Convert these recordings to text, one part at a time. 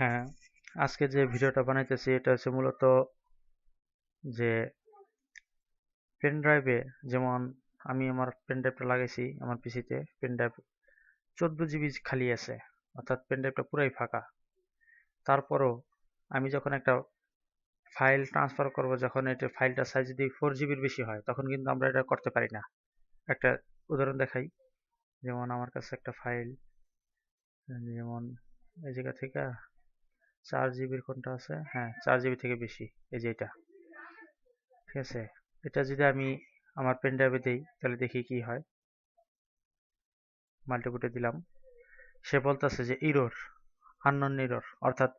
হ্যাঁ, আজকে যে ভিডিওটা বানাইতেছি এটা হচ্ছে মূলত যে পেন ড্রাইভে, যেমন আমি আমার পেন ড্রাইভটা লাগাইছি আমার পিসিতে। পেন ড্রাইভ 14 জিবি খালি আছে, অর্থাৎ পেন ড্রাইভটা পুরাই ফাঁকা। তারপরও আমি যখন একটা ফাইল ট্রান্সফার করব, যখন এটা ফাইলটা সাইজ যদি 4 জিবির বেশি হয় তখন কিন্তু আমরা এটা করতে পারি না। একটা উদাহরণ দেখাই। যেমন আমার কাছে একটা ফাইল, যেমন এই জায়গা থেকে 4 জিবির কোনটা আছে, হ্যাঁ 4 জিবি থেকে বেশি, এই যে এটা। ঠিক আছে, এটা যদি আমি আমার পেন ড্রাইভে দিই তাহলে দেখি কি হয়। মাল্টিপুটে দিলাম, সে বলতেছে যে ইরর, আননোন ইরর, অর্থাৎ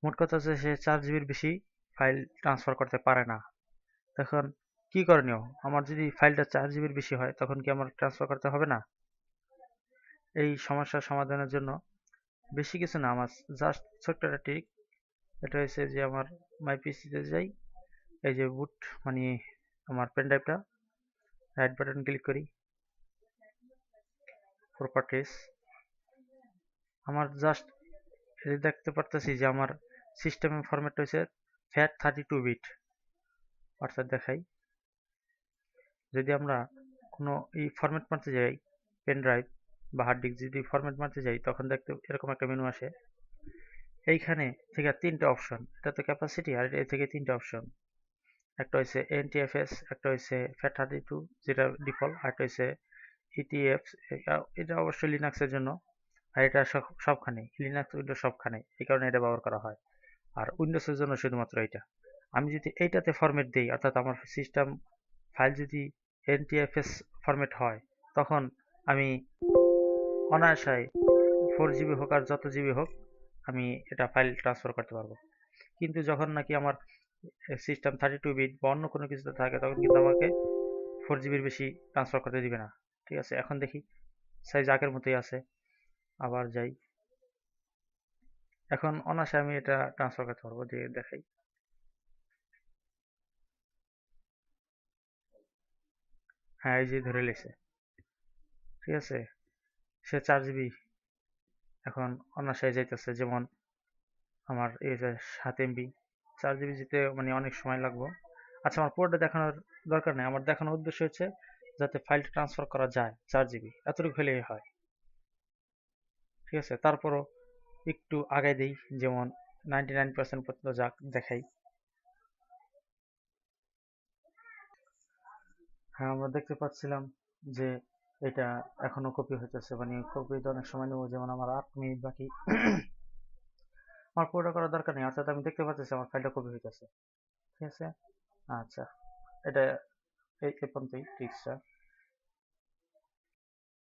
মোট কথা হচ্ছে সে 4 জিবির বেশি ফাইল ট্রান্সফার করতে পারে না। তখন কি করণীয়? আমার যদি ফাইলটা 4 জিবির বেশি হয় তখন কি আমার ট্রান্সফার করতে হবে না? এই সমস্যার সমাধানের জন্য বেশি কিছু না, আমার জাস্ট ছোট্ট একটা ট্রিক। এটা হচ্ছে যে আমার মাই পিসিতে যাই, এই যে বুট মানে আমার পেন ড্রাইভটা, রাইট বাটন ক্লিক করি, প্রপার্টিস। আমার জাস্ট এই দেখতে পারতেছি যে আমার সিস্টেমের ফরম্যাট হয়েছে FAT32 বিট। অর্থাৎ দেখাই, যদি আমরা কোনো এই ফরম্যাট মারতে যাই, পেন ড্রাইভ বা হার্ড ডিস্ক যদি ফরম্যাট মারতে যাই তখন দেখতে এরকম একটা মেনু আসে। এইখানে থেকে তিনটা অপশন, এটা তো ক্যাপাসিটি, আর এই থেকে তিনটা অপশন। একটা হচ্ছে NTFS, একটা হচ্ছে FAT32 যেটা ডিফল্ট, আর একটা হচ্ছে ETFs। এটা অবশ্যই লিনাক্সের জন্য, আর এটা সবখানে লিনাক্স উইন্ডোজ সবখানে, এই কারণে এটা ব্যবহার করা হয়। আর উইন্ডোজের জন্য শুধুমাত্র এটা। আমি যদি এইটাতে ফরম্যাট দিই, অর্থাৎ আমার সিস্টেম ফাইল যদি NTFS ফরম্যাট হয়, তখন আমি অনায়াসে 4 জিবি হোক আর যত জিবি হোক আমি এটা ফাইল ট্রান্সফার করতে পারবো। কিন্তু যখন নাকি আমার সিস্টেম 32 বিট বা অন্য কোনো কিছুতে থাকে তখন কিন্তু আমাকে 4 জিবির বেশি ট্রান্সফার করতে দিবে না। ঠিক আছে, এখন দেখি সাইজ আগের মতোই আছে। আবার যাই, এখন অনায়াসে আমি এটা ট্রান্সফার করতে পারবো, দিয়ে দেখাই। হ্যাঁ, এই যে ধরে লেছে। ঠিক আছে, সে 4 জিবি এখন অনায়াসে যাইতেছে। যেমন আমার এই যে 7 MB, 4 জিবি যেতে মানে অনেক সময় লাগবে। আচ্ছা, আমার পুরোটা দেখানোর দরকার নেই, আমার দেখানোর উদ্দেশ্য হচ্ছে যাতে ফাইলটা ট্রান্সফার করা যায়। 4 জিবি এতটুকু হলেই হয়। ঠিক আছে, তারপরও একটু আগাই দিই, যেমন 99% পর্যন্ত যাক, দেখাই। হ্যাঁ, আমরা দেখতে পাচ্ছিলাম যে এটা এখনো কপি হইতেছে, মানে কপি তো অনেক সময় নেবো। যেমন আমার 8 মিনিট বাকি, আমার পুরোটা করার দরকার নেই, অর্থাৎ আমি দেখতে পাচ্ছি আমার ফাইলটা কপি হইতেছে। ঠিক আছে, আচ্ছা, এটা এই পর্যন্তই, ঠিক আছে।